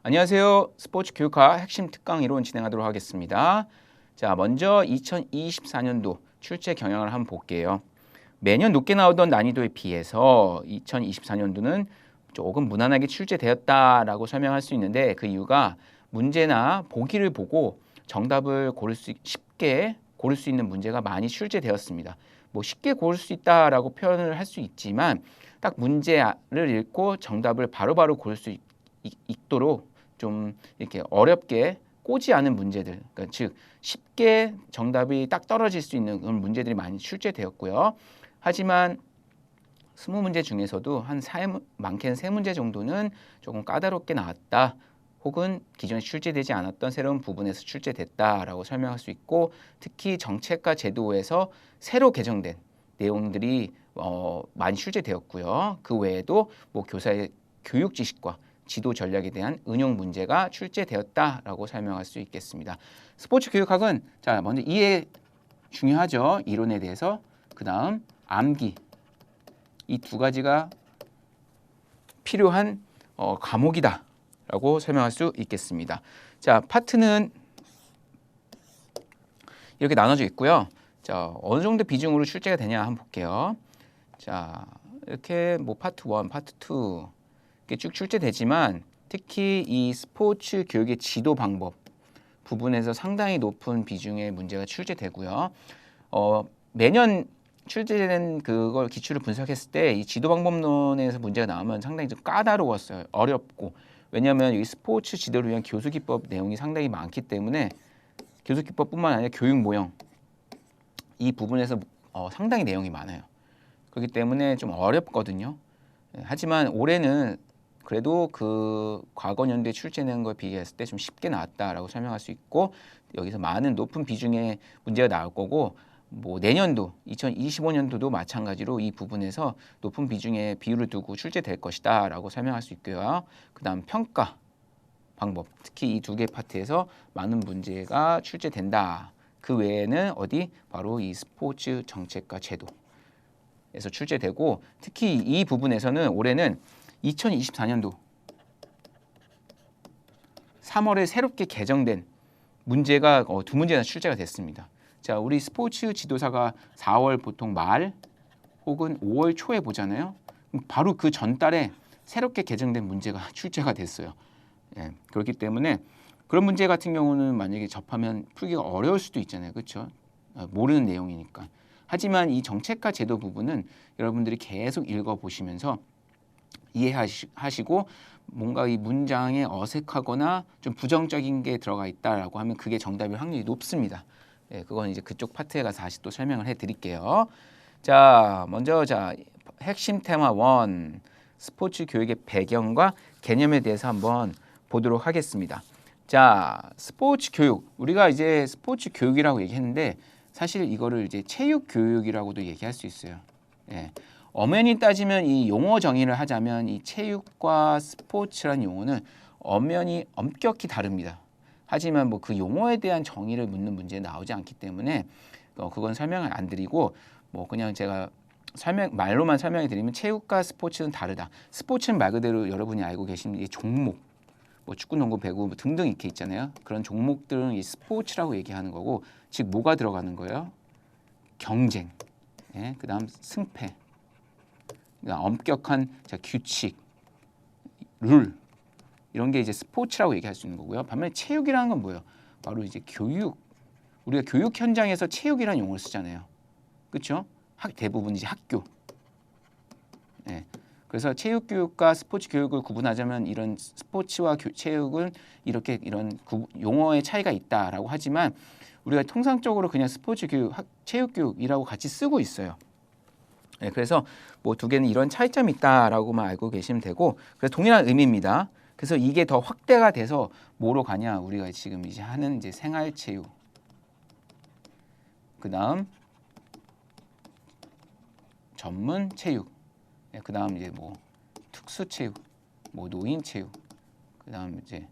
안녕하세요. 스포츠 교육학 핵심 특강 이론 진행하도록 하겠습니다. 자, 먼저 2024년도 출제 경향을 한번 볼게요. 매년 높게 나오던 난이도에 비해서 2024년도는 조금 무난하게 출제되었다라고 설명할 수 있는데 그 이유가 문제나 보기를 보고 정답을 쉽게 고를 수 있는 문제가 많이 출제되었습니다. 뭐 쉽게 고를 수 있다라고 표현을 할 수 있지만 딱 문제를 읽고 정답을 바로바로 고를 수 있도록 좀 이렇게 어렵게 꼬지 않은 문제들, 그러니까 즉 쉽게 정답이 딱 떨어질 수 있는 그런 문제들이 많이 출제되었고요. 하지만 20문제 중에서도 많게는 3문제 정도는 조금 까다롭게 나왔다. 혹은 기존에 출제되지 않았던 새로운 부분에서 출제됐다라고 설명할 수 있고, 특히 정책과 제도에서 새로 개정된 내용들이 많이 출제되었고요. 그 외에도 뭐 교사의 교육 지식과 지도 전략에 대한 응용 문제가 출제되었다라고 설명할 수 있겠습니다. 스포츠 교육학은 자 먼저 이해 중요하죠. 이론에 대해서. 그 다음 암기. 이 두 가지가 필요한 과목이다라고 설명할 수 있겠습니다. 자, 파트는 이렇게 나눠져 있고요. 자, 어느 정도 비중으로 출제가 되냐 한번 볼게요. 자, 이렇게 뭐 파트 1, 파트 2 이렇게 쭉 출제되지만 특히 이 스포츠 교육의 지도 방법 부분에서 상당히 높은 비중의 문제가 출제되고요. 매년 출제된 그걸 기출을 분석했을 때 이 지도 방법론에서 문제가 나오면 상당히 좀 까다로웠어요. 어렵고. 왜냐하면 이 스포츠 지도를 위한 교수 기법 내용이 상당히 많기 때문에 교수 기법뿐만 아니라 교육 모형 이 부분에서 상당히 내용이 많아요. 그렇기 때문에 좀 어렵거든요. 하지만 올해는 그래도 그 과거 연도에 출제된 걸 비교했을 때 좀 쉽게 나왔다라고 설명할 수 있고, 여기서 많은 높은 비중의 문제가 나올 거고, 뭐 내년도 2025년도도 마찬가지로 이 부분에서 높은 비중의 비율을 두고 출제될 것이다라고 설명할 수 있고요. 그다음 평가 방법, 특히 이 두 개 파트에서 많은 문제가 출제된다. 그 외에는 어디 바로 이 스포츠 정책과 제도에서 출제되고, 특히 이 부분에서는 올해는 2024년도 3월에 새롭게 개정된 문제가 두 문제나 출제가 됐습니다. 자, 우리 스포츠 지도사가 4월 보통 말 혹은 5월 초에 보잖아요. 바로 그 전달에 새롭게 개정된 문제가 출제가 됐어요. 예, 그렇기 때문에 그런 문제 같은 경우는 만약에 접하면 풀기가 어려울 수도 있잖아요. 그렇죠? 모르는 내용이니까. 하지만 이 정책과 제도 부분은 여러분들이 계속 읽어보시면서 이해하시고 뭔가 이 문장에 어색하거나 좀 부정적인 게 들어가 있다라고 하면 그게 정답일 확률이 높습니다. 예, 그건 이제 그쪽 파트에 가서 다시 또 설명을 해드릴게요. 자, 먼저 핵심 테마 1 스포츠 교육의 배경과 개념에 대해서 한번 보도록 하겠습니다. 자, 스포츠 교육, 우리가 이제 스포츠 교육이라고 얘기했는데 사실 이거를 이제 체육 교육이라고도 얘기할 수 있어요. 예. 엄연히 따지면 이 용어 정의를 하자면 이 체육과 스포츠라는 용어는 엄연히 엄격히 다릅니다. 하지만 뭐 그 용어에 대한 정의를 묻는 문제 나오지 않기 때문에 그건 설명을 안 드리고 뭐 그냥 제가 말로만 설명해 드리면 체육과 스포츠는 다르다. 스포츠는 말 그대로 여러분이 알고 계신 이 종목, 뭐 축구, 농구, 배구 등등 이렇게 있잖아요. 그런 종목들은 이 스포츠라고 얘기하는 거고, 즉 뭐가 들어가는 거예요? 경쟁, 예? 그다음 승패, 엄격한 규칙, 룰 이런 게 이제 스포츠라고 얘기할 수 있는 거고요. 반면에 체육이라는 건 뭐예요? 바로 이제 교육. 우리가 교육 현장에서 체육이라는 용어를 쓰잖아요. 그렇죠? 대부분 이제 학교. 네. 그래서 체육 교육과 스포츠 교육을 구분하자면 이런 스포츠와 체육은 이런 용어의 차이가 있다라고 하지만 우리가 통상적으로 그냥 스포츠 교육, 체육 교육이라고 같이 쓰고 있어요. 네, 그래서 뭐 두 개는 이런 차이점이 있다라고만 알고 계시면 되고, 그래서 동일한 의미입니다. 그래서 이게 더 확대가 돼서 뭐로 가냐? 우리가 지금 이제 하는 이제 생활체육, 그다음 전문체육, 네, 그다음 이제 뭐 특수체육, 뭐 노인체육, 그다음 이제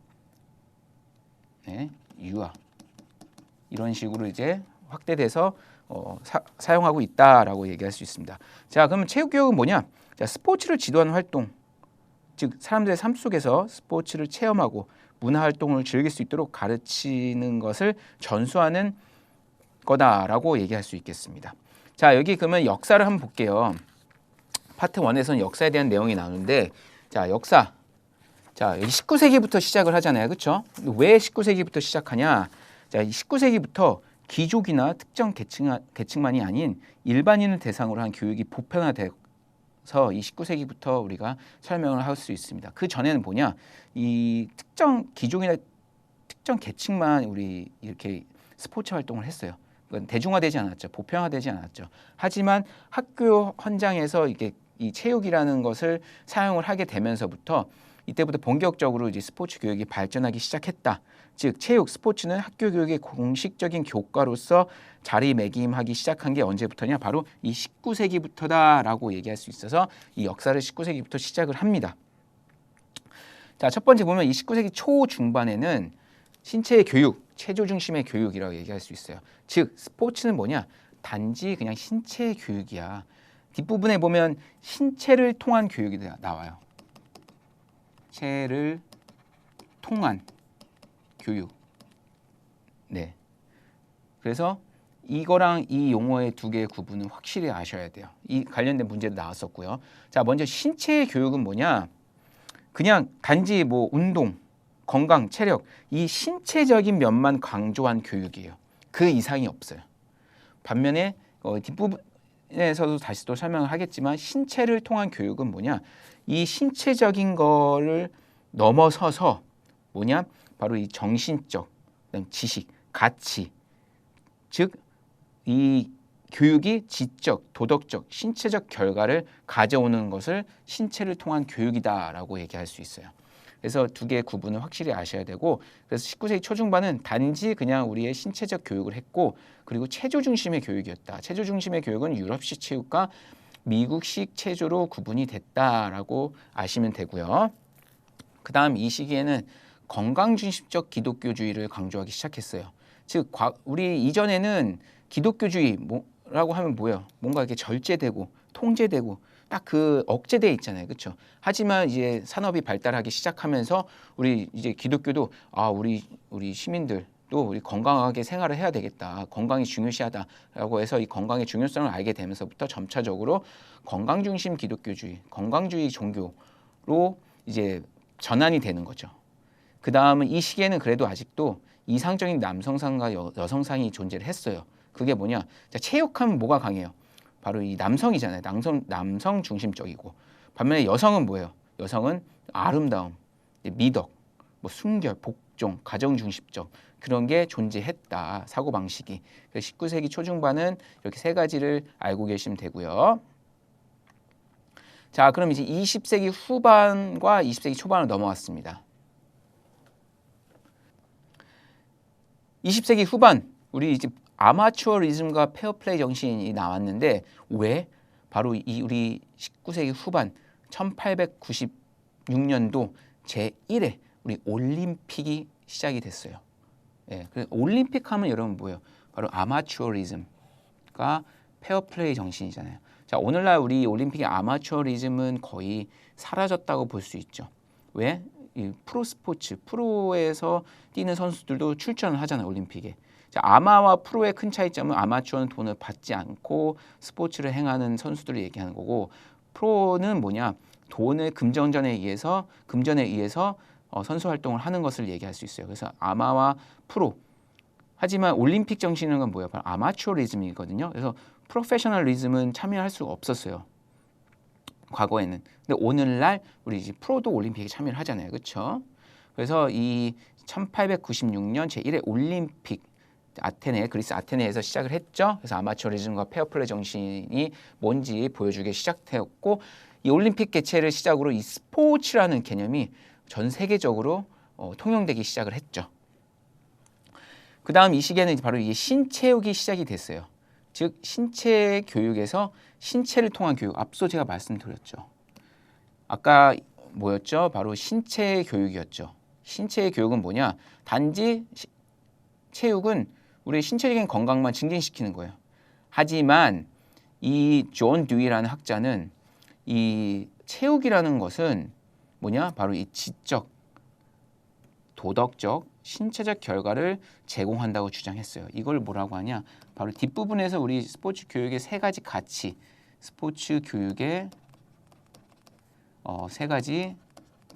유아 이런 식으로 이제 확대돼서 사용하고 있다라고 얘기할 수 있습니다. 자, 그러면 체육교육은 뭐냐? 자, 스포츠를 지도하는 활동, 즉 사람들의 삶 속에서 스포츠를 체험하고 문화 활동을 즐길 수 있도록 가르치는 것을 전수하는 거다라고 얘기할 수 있겠습니다. 자, 여기 그러면 역사를 한번 볼게요. 파트 1에서는 역사에 대한 내용이 나오는데, 자, 역사. 자, 여기 19세기부터 시작을 하잖아요. 그렇죠? 왜 19세기부터 시작하냐? 자, 19세기부터 귀족이나 특정 계층만이 아닌 일반인을 대상으로 한 교육이 보편화돼서 이 19세기부터 우리가 설명을 할 수 있습니다. 그 전에는 뭐냐? 이 특정 귀족이나 특정 계층만 우리 이렇게 스포츠 활동을 했어요. 대중화되지 않았죠. 보편화되지 않았죠. 하지만 학교 현장에서 이게 이 체육이라는 것을 사용을 하게 되면서부터 이때부터 본격적으로 이제 스포츠 교육이 발전하기 시작했다. 즉 체육, 스포츠는 학교 교육의 공식적인 교과로서 자리매김하기 시작한 게 언제부터냐? 바로 이 19세기부터다라고 얘기할 수 있어서 이 역사를 19세기부터 시작을 합니다. 자, 첫 번째 보면 이 19세기 초중반에는 신체의 교육, 체조 중심의 교육이라고 얘기할 수 있어요. 즉 스포츠는 뭐냐? 단지 그냥 신체 교육이야. 뒷부분에 보면 신체를 통한 교육이 나와요. 체를 통한 교육. 네. 그래서 이거랑 이 용어의 두 개의 구분은 확실히 아셔야 돼요. 이 관련된 문제도 나왔었고요. 자, 먼저 신체의 교육은 뭐냐? 그냥 단지 뭐 운동, 건강, 체력 이 신체적인 면만 강조한 교육이에요. 그 이상이 없어요. 반면에 뒷부분에서도 다시 또 설명을 하겠지만 신체를 통한 교육은 뭐냐? 이 신체적인 거를 넘어서서 뭐냐? 바로 이 정신적, 지식, 가치, 즉 이 교육이 지적, 도덕적, 신체적 결과를 가져오는 것을 신체를 통한 교육이다라고 얘기할 수 있어요. 그래서 두 개의 구분을 확실히 아셔야 되고, 그래서 19세기 초중반은 단지 그냥 우리의 신체적 교육을 했고, 그리고 체조 중심의 교육이었다. 체조 중심의 교육은 유럽식 체육과 미국식 체조로 구분이 됐다라고 아시면 되고요. 그 다음 이 시기에는 건강 중심적 기독교주의를 강조하기 시작했어요. 즉 우리 이전에는 기독교주의라고 하면 뭐예요? 뭔가 이렇게 절제되고 통제되고 딱 그 억제돼 있잖아요, 그렇죠? 하지만 이제 산업이 발달하기 시작하면서 우리 이제 기독교도 우리 시민들도 우리 건강하게 생활을 해야 되겠다, 건강이 중요시하다라고 해서 이 건강의 중요성을 알게 되면서부터 점차적으로 건강 중심 기독교주의, 건강주의 종교로 이제 전환이 되는 거죠. 그 다음은 이 시기에는 그래도 아직도 이상적인 남성상과 여성상이 존재를 했어요. 그게 뭐냐? 자, 체육하면 뭐가 강해요? 바로 이 남성이잖아요. 남성 중심적이고. 반면에 여성은 뭐예요? 여성은 아름다움, 미덕, 뭐 순결, 복종, 가정 중심적 그런 게 존재했다. 사고 방식이. 19세기 초중반은 이렇게 세 가지를 알고 계시면 되고요. 자, 그럼 이제 20세기 후반과 20세기 초반으로 넘어왔습니다. 20세기 후반 우리 이제 아마추어리즘과 페어플레이 정신이 나왔는데 왜? 바로 우리 19세기 후반 1896년도 제1회 우리 올림픽이 시작이 됐어요. 예, 그래서 올림픽 하면 여러분 뭐예요? 바로 아마추어리즘과 페어플레이 정신이잖아요. 자, 오늘날 우리 올림픽의 아마추어리즘은 거의 사라졌다고 볼 수 있죠. 왜? 이 프로 스포츠, 프로에서 뛰는 선수들도 출전을 하잖아요, 올림픽에. 자, 아마와 프로의 큰 차이점은 아마추어는 돈을 받지 않고 스포츠를 행하는 선수들을 얘기하는 거고, 프로는 뭐냐? 돈을 금전에 의해서 선수 활동을 하는 것을 얘기할 수 있어요. 그래서 아마와 프로. 하지만 올림픽 정신은 뭐예요? 바로 아마추어리즘이거든요. 그래서 프로페셔널리즘은 참여할 수가 없었어요. 과거에는. 근데 오늘날 우리 이제 프로도 올림픽에 참여를 하잖아요. 그렇죠? 그래서 이 1896년 제1회 올림픽 그리스 아테네에서 시작을 했죠. 그래서 아마추어리즘과 페어플레이 정신이 뭔지 보여주기 시작되었고, 이 올림픽 개최를 시작으로 이 스포츠라는 개념이 전 세계적으로 통용되기 시작을 했죠. 그 다음 이 시기에는 바로 이 신체육이 시작이 됐어요. 즉 신체 교육에서 신체를 통한 교육, 앞서 제가 말씀드렸죠. 아까 뭐였죠? 바로 신체 교육이었죠. 신체 교육은 뭐냐? 단지 체육은 우리 신체적인 건강만 증진시키는 거예요. 하지만 이 존 듀이라는 학자는 이 체육이라는 것은 뭐냐? 바로 이 지적, 도덕적, 신체적 결과를 제공한다고 주장했어요. 이걸 뭐라고 하냐? 바로 뒷부분에서 우리 스포츠 교육의 세 가지 가치, 스포츠 교육의 세 가지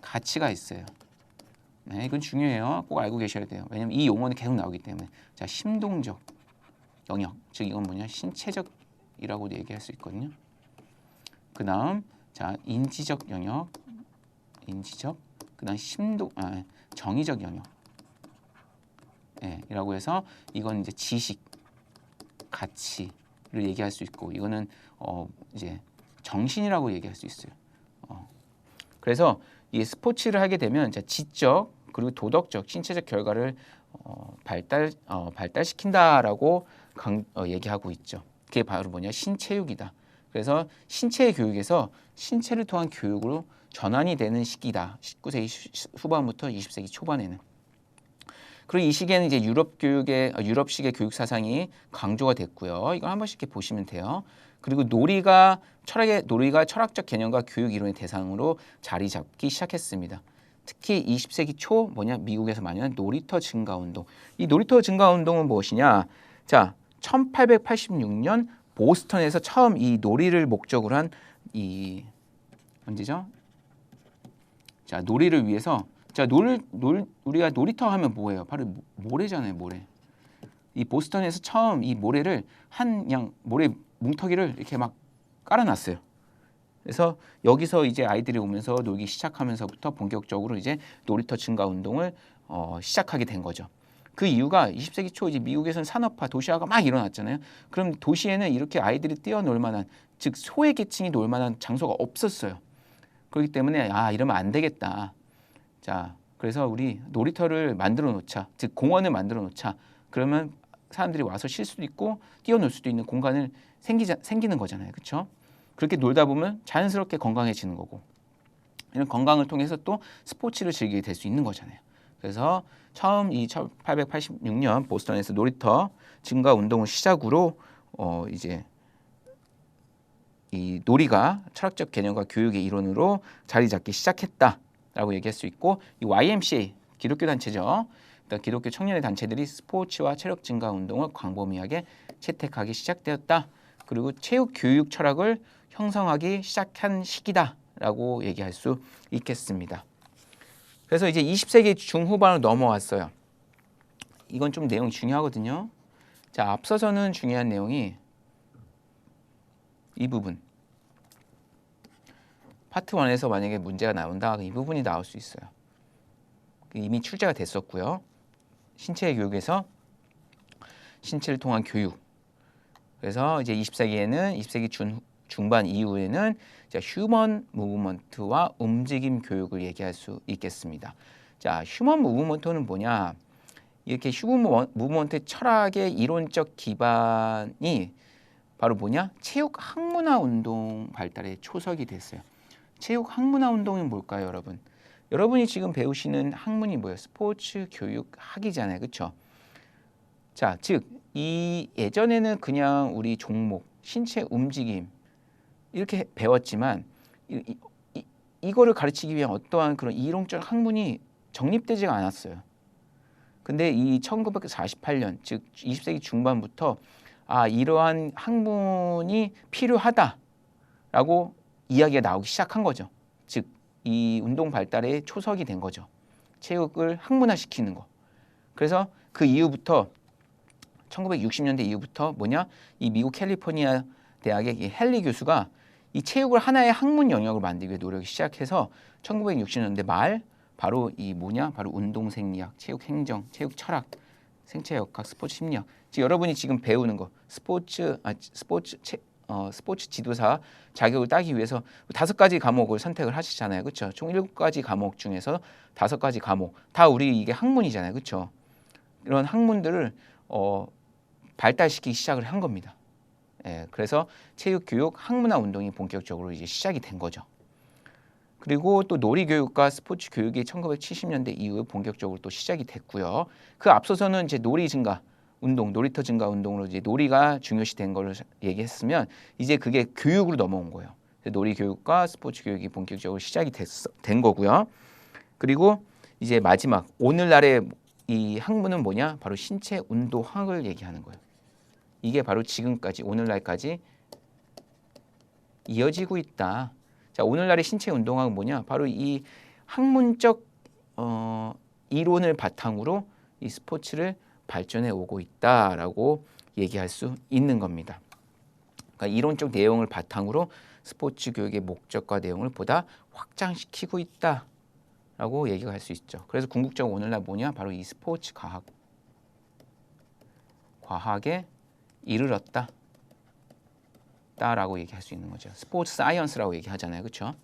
가치가 있어요. 네, 이건 중요해요. 꼭 알고 계셔야 돼요. 왜냐면 이 용어는 계속 나오기 때문에. 자, 심동적 영역, 즉 이건 뭐냐? 신체적이라고도 얘기할 수 있거든요. 그 다음, 자, 인지적 영역, 인지적, 그 다음 정의적 영역. 네, 이라고 해서 이건 이제 지식, 가치를 얘기할 수 있고, 이거는 이제 정신이라고 얘기할 수 있어요. 그래서 이 스포츠를 하게 되면 지적 그리고 도덕적, 신체적 결과를 발달시킨다라고 얘기하고 있죠. 그게 바로 뭐냐? 신체육이다. 그래서 신체 교육에서 신체를 통한 교육으로 전환이 되는 시기다. 19세기 후반부터 20세기 초반에는. 그리고 이 시기에는 이제 유럽식의 교육 사상이 강조가 됐고요. 이걸 한 번씩 이렇게 보시면 돼요. 그리고 놀이가 철학적 개념과 교육 이론의 대상으로 자리 잡기 시작했습니다. 특히 20세기 초 미국에서 만연한 놀이터 증가 운동. 이 놀이터 증가 운동은 무엇이냐? 자, 1886년 보스턴에서 처음 이 놀이를 목적으로 한 언제죠? 자, 놀이를 위해서 우리가 놀이터 하면 뭐예요? 바로 모래잖아요, 모래. 이 보스턴에서 처음 이 모래를 모래 뭉터기를 이렇게 막 깔아놨어요. 그래서 여기서 이제 아이들이 오면서 놀기 시작하면서부터 본격적으로 이제 놀이터 증가 운동을 시작하게 된 거죠. 그 이유가 20세기 초 이제 미국에서는 산업화, 도시화가 막 일어났잖아요. 그럼 도시에는 이렇게 아이들이 뛰어놀 만한, 즉 소외계층이 놀 만한 장소가 없었어요. 그렇기 때문에 이러면 안 되겠다. 자, 그래서 우리 놀이터를 만들어 놓자, 즉 공원을 만들어 놓자. 그러면 사람들이 와서 쉴 수도 있고 뛰어놀 수도 있는 공간을 생기는 거잖아요, 그렇죠? 그렇게 놀다 보면 자연스럽게 건강해지는 거고, 이런 건강을 통해서 또 스포츠를 즐기게 될 수 있는 거잖아요. 그래서 처음 이 1886년 보스턴에서 놀이터 증가 운동을 시작으로 이제 이 놀이가 철학적 개념과 교육의 이론으로 자리 잡기 시작했다라고 얘기할 수 있고, 이 YMCA 기독교 단체죠. 그러니까 기독교 청년의 단체들이 스포츠와 체력 증가 운동을 광범위하게 채택하기 시작되었다. 그리고 체육 교육 철학을 형성하기 시작한 시기다라고 얘기할 수 있겠습니다. 그래서 이제 20세기 중후반으로 넘어왔어요. 이건 좀 내용이 중요하거든요. 자, 앞서서는 중요한 내용이 이 부분. 파트 1에서 만약에 문제가 나온다, 이 부분이 나올 수 있어요. 이미 출제가 됐었고요. 신체 교육에서 신체를 통한 교육. 그래서 이제 20세기 중반 이후에는 휴먼 무브먼트와 움직임 교육을 얘기할 수 있겠습니다. 자, 휴먼 무브먼트는 뭐냐? 이렇게 휴먼 무브먼트의 철학의 이론적 기반이 바로 뭐냐? 체육 학문화 운동 발달의 초석이 됐어요. 체육 학문화 운동이 뭘까요, 여러분? 여러분이 지금 배우시는 학문이 뭐예요? 스포츠 교육 학이잖아요, 그렇죠? 자, 즉 이 예전에는 그냥 우리 종목, 신체 움직임 이렇게 배웠지만 이거를 가르치기 위한 어떠한 그런 이론적 학문이 정립되지가 않았어요. 근데 이 1948년, 즉 20세기 중반부터 이러한 학문이 필요하다라고 이야기가 나오기 시작한 거죠. 즉 이 운동 발달의 초석이 된 거죠. 체육을 학문화시키는 거. 그래서 그 이후부터 1960년대 이후부터 이 미국 캘리포니아 대학의 이 헨리 교수가 이 체육을 하나의 학문 영역을 만들기 위해 노력을 시작해서 1960년대 말 바로 바로 운동 생리학, 체육 행정, 체육 철학, 생체 역학, 스포츠 심리학. 지금 여러분이 지금 배우는 거 스포츠 지도사 자격을 따기 위해서 5가지 과목을 선택을 하시잖아요, 그렇죠? 총 7가지 과목 중에서 5가지 과목 다 우리 이게 학문이잖아요, 그렇죠? 이런 학문들을 발달시키기 시작을 한 겁니다. 그래서 체육 교육 학문화 운동이 본격적으로 이제 시작이 된 거죠. 그리고 또 놀이 교육과 스포츠 교육이 1970년대 이후에 본격적으로 또 시작이 됐고요. 그 앞서서는 이제 놀이 증가 운동, 놀이터 증가 운동으로 이제 놀이가 중요시 된 걸 얘기했으면 이제 그게 교육으로 넘어온 거예요. 놀이 교육과 스포츠 교육이 본격적으로 시작이 된 거고요. 그리고 이제 마지막 오늘날의 이 학문은 뭐냐? 바로 신체 운동학을 얘기하는 거예요. 이게 바로 지금까지 오늘날까지 이어지고 있다. 자, 오늘날의 신체 운동학은 뭐냐? 바로 이 학문적 이론을 바탕으로 이 스포츠를 발전해 오고 있다라고 얘기할 수 있는 겁니다. 그러니까 이론적 내용을 바탕으로 스포츠 교육의 목적과 내용을 보다 확장시키고 있다라고 얘기가 할 수 있죠. 그래서 궁극적으로 오늘날 뭐냐? 바로 이 스포츠 과학에 이르렀다. 라고 얘기할 수 있는 거죠. 스포츠 사이언스라고 얘기하잖아요. 그렇죠?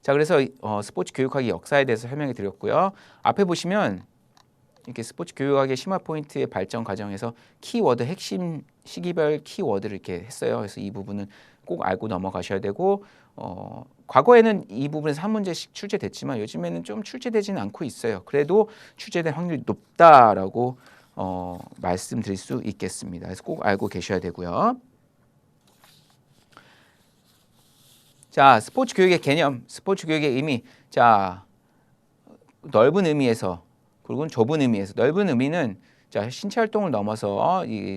자, 그래서 스포츠 교육학의 역사에 대해서 설명해 드렸고요. 앞에 보시면 이렇게 스포츠 교육학의 심화 포인트의 발전 과정에서 키워드 핵심 시기별 키워드를 이렇게 했어요. 그래서 이 부분은 꼭 알고 넘어가셔야 되고 과거에는 이 부분에서 한 문제씩 출제됐지만 요즘에는 좀 출제되지는 않고 있어요. 그래도 출제될 확률이 높다라고 말씀드릴 수 있겠습니다. 그래서 꼭 알고 계셔야 되고요. 자, 스포츠 교육의 개념, 스포츠 교육의 의미. 자, 넓은 의미에서 그리고 좁은 의미에서 넓은 의미는 자, 신체 활동을 넘어서 이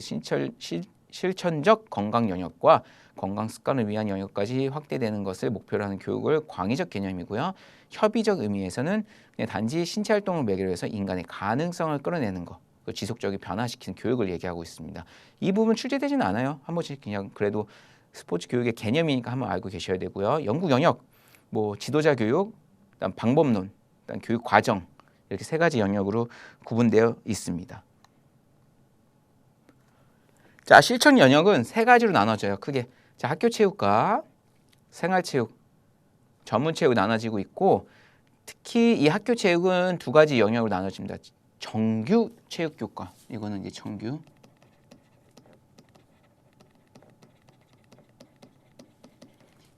실천적 건강 영역과 건강 습관을 위한 영역까지 확대되는 것을 목표로 하는 교육을 광의적 개념이고요. 협의적 의미에서는 그냥 단지 신체 활동을 매개로 해서 인간의 가능성을 끌어내는 것, 지속적으로 변화시키는 교육을 얘기하고 있습니다. 이 부분 출제되지는 않아요. 한 번씩 그냥 그래도 스포츠 교육의 개념이니까 한번 알고 계셔야 되고요. 연구 영역, 뭐 지도자 교육, 그다음 방법론, 그다음 교육 과정 이렇게 세 가지 영역으로 구분되어 있습니다. 자, 실천 영역은 세 가지로 나눠져요. 크게 자, 학교 체육과 생활체육, 전문체육 나눠지고 있고 특히 이 학교 체육은 두 가지 영역으로 나눠집니다. 정규 체육교과 이거는 이제 정규.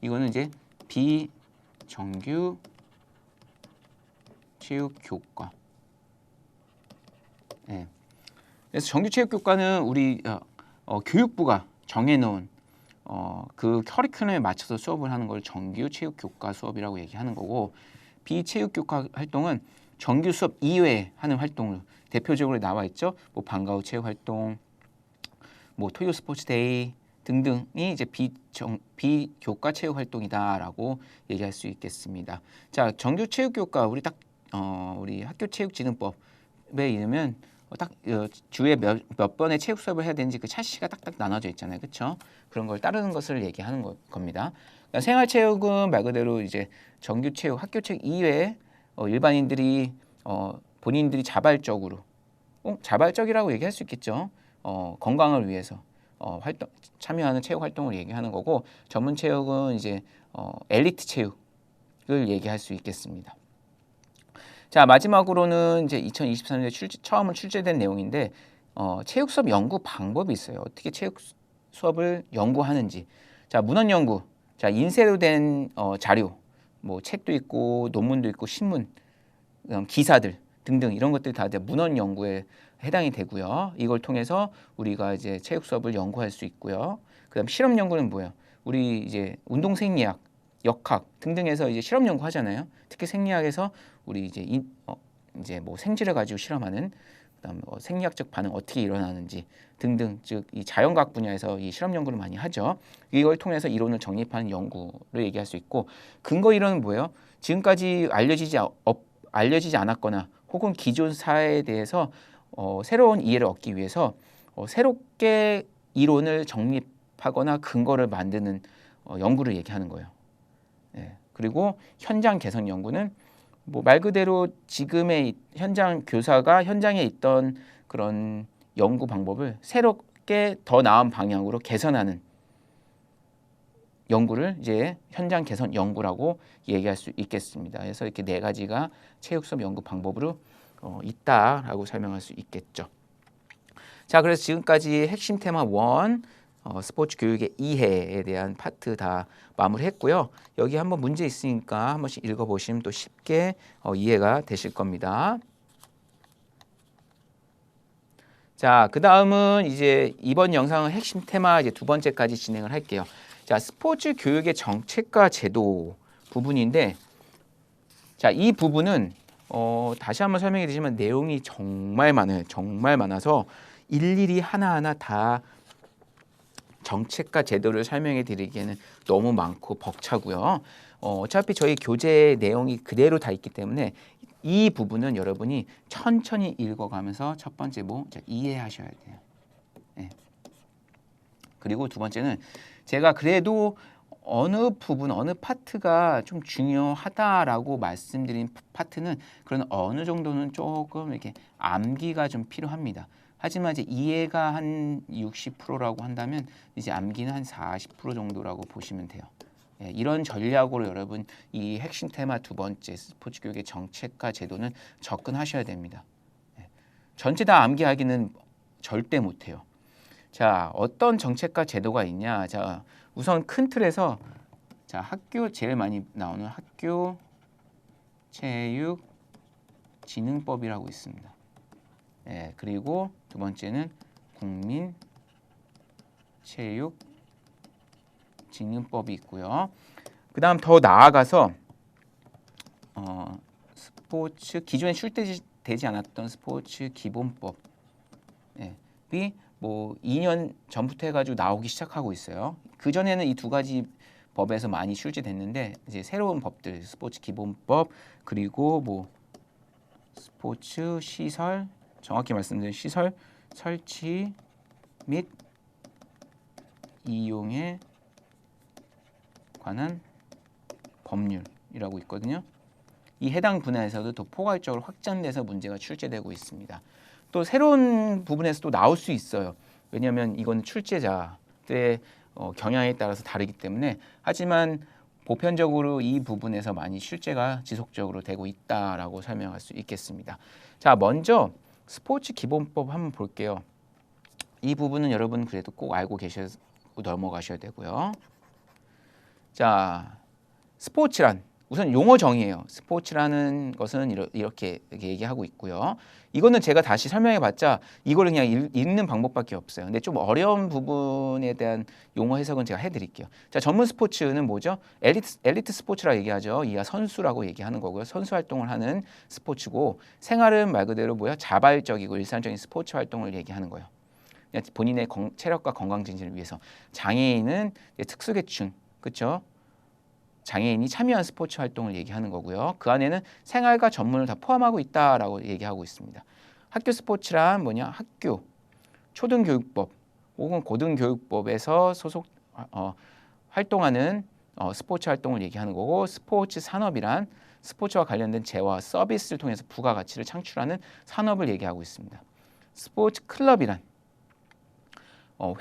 이거는 이제 비정규 체육교과. 네. 그래서 정규 체육교과는 우리 교육부가 정해놓은 그 커리큘럼에 맞춰서 수업을 하는 걸 정규 체육교과 수업이라고 얘기하는 거고 비체육교과 활동은 정규 수업 이외에 하는 활동으로 대표적으로 나와 있죠. 뭐 방과 후 체육활동, 뭐 토요 스포츠데이 등등이 이제 비교과 체육 활동이다라고 얘기할 수 있겠습니다. 자, 정규 체육 교과 우리 딱 우리 학교 체육진흥법에 이르면 딱 주에 몇 번의 체육 수업을 해야 되는지 그 차시가 딱딱 나눠져 있잖아요, 그렇죠? 그런 걸 따르는 것을 얘기하는 겁니다. 그러니까 생활체육은 말 그대로 이제 정규 체육, 학교 체육 이외에 일반인들이 본인들이 자발적으로 자발적이라고 얘기할 수 있겠죠. 건강을 위해서. 참여하는 체육 활동을 얘기하는 거고 전문 체육은 이제 엘리트 체육을 얘기할 수 있겠습니다. 자, 마지막으로는 이제 2024년에 처음 출제된 내용인데 체육 수업 연구 방법이 있어요. 어떻게 체육 수업을 연구하는지. 자, 문헌 연구. 자, 인쇄로 된 자료, 뭐 책도 있고 논문도 있고 신문, 기사들 등등 이런 것들이 다 문헌 연구에 해당이 되고요. 이걸 통해서 우리가 이제 체육 수업을 연구할 수 있고요. 그다음 실험 연구는 뭐예요? 우리 이제 운동 생리학, 역학 등등에서 이제 실험 연구 하잖아요. 특히 생리학에서 우리 이제 뭐 생쥐를 가지고 실험하는 그다음 생리학적 반응 어떻게 일어나는지 등등 즉 이 자연과학 분야에서 이 실험 연구를 많이 하죠. 이걸 통해서 이론을 정립하는 연구를 얘기할 수 있고 근거 이론은 뭐예요? 지금까지 알려지지 않았거나 혹은 기존 사회에 대해서 새로운 이해를 얻기 위해서 새롭게 이론을 정립하거나 근거를 만드는 연구를 얘기하는 거예요. 네. 그리고 현장 개선 연구는 뭐 말 그대로 지금의 현장 교사가 현장에 있던 그런 연구 방법을 새롭게 더 나은 방향으로 개선하는 연구를 이제 현장 개선 연구라고 얘기할 수 있겠습니다. 그래서 이렇게 네 가지가 체육 수업 연구 방법으로 있다라고 설명할 수 있겠죠. 자, 그래서 지금까지 핵심 테마 1 스포츠 교육의 이해에 대한 파트 다 마무리했고요. 여기 한번 문제 있으니까 한 번씩 읽어보시면 또 쉽게 이해가 되실 겁니다. 자, 그 다음은 이제 이번 영상은 핵심 테마 이제 두 번째까지 진행을 할게요. 자, 스포츠 교육의 정책과 제도 부분인데, 자, 이 부분은 다시 한번 설명해 드리지만 내용이 정말 많아요. 정말 많아서 일일이 하나하나 다 정책과 제도를 설명해 드리기에는 너무 많고 벅차고요. 어차피 저희 교재 내용이 그대로 다 있기 때문에 이 부분은 여러분이 천천히 읽어가면서 첫 번째 이해하셔야 돼요. 네. 그리고 두 번째는 제가 그래도 어느 부분, 어느 파트가 좀 중요하다라고 말씀드린 파트는 그런 어느 정도는 조금 이렇게 암기가 좀 필요합니다. 하지만 이제 이해가 한 60%라고 한다면 이제 암기는 한 40% 정도라고 보시면 돼요. 예, 이런 전략으로 여러분 이 핵심 테마 두 번째 스포츠 교육의 정책과 제도는 접근하셔야 됩니다. 예, 전체 다 암기하기는 절대 못해요. 자, 어떤 정책과 제도가 있냐? 자, 우선 큰 틀에서 자, 학교 제일 많이 나오는 학교 체육 진흥법이라고 있습니다. 예, 그리고 두 번째는 국민 체육 진흥법이 있고요. 그다음 더 나아가서 스포츠 기존에 출제되지 않았던 스포츠 기본법 이 뭐 2년 전부터 해가지고 나오기 시작하고 있어요. 그 전에는 이 두 가지 법에서 많이 출제됐는데 이제 새로운 법들 스포츠 기본법 그리고 뭐 스포츠 시설 정확히 말씀드리면 시설 설치 및 이용에 관한 법률이라고 있거든요. 이 해당 분야에서도 더 포괄적으로 확장돼서 문제가 출제되고 있습니다. 또 새로운 부분에서도 나올 수 있어요. 왜냐하면 이건 출제자의 경향에 따라서 다르기 때문에 하지만 보편적으로 이 부분에서 많이 출제가 지속적으로 되고 있다라고 설명할 수 있겠습니다. 자, 먼저 스포츠 기본법 한번 볼게요. 이 부분은 여러분 그래도 꼭 알고 계셔서 넘어가셔야 되고요. 자, 스포츠란 우선 용어 정의예요. 스포츠라는 것은 이렇게 얘기하고 있고요. 이거는 제가 다시 설명해봤자 이거를 그냥 읽는 방법밖에 없어요. 근데 좀 어려운 부분에 대한 용어 해석은 제가 해드릴게요. 자, 전문 스포츠는 뭐죠? 엘리트 스포츠라 얘기하죠. 이가 선수라고 얘기하는 거고요. 선수 활동을 하는 스포츠고 생활은 말 그대로 뭐야? 자발적이고 일상적인 스포츠 활동을 얘기하는 거예요. 본인의 체력과 건강 증진을 위해서. 장애인은 특수계층, 그렇죠? 장애인이 참여한 스포츠 활동을 얘기하는 거고요. 그 안에는 생활과 전문을 다 포함하고 있다라고 얘기하고 있습니다. 학교 스포츠란 뭐냐? 학교, 초등교육법 혹은 고등교육법에서 소속 활동하는 스포츠 활동을 얘기하는 거고 스포츠 산업이란 스포츠와 관련된 재화, 서비스를 통해서 부가가치를 창출하는 산업을 얘기하고 있습니다. 스포츠 클럽이란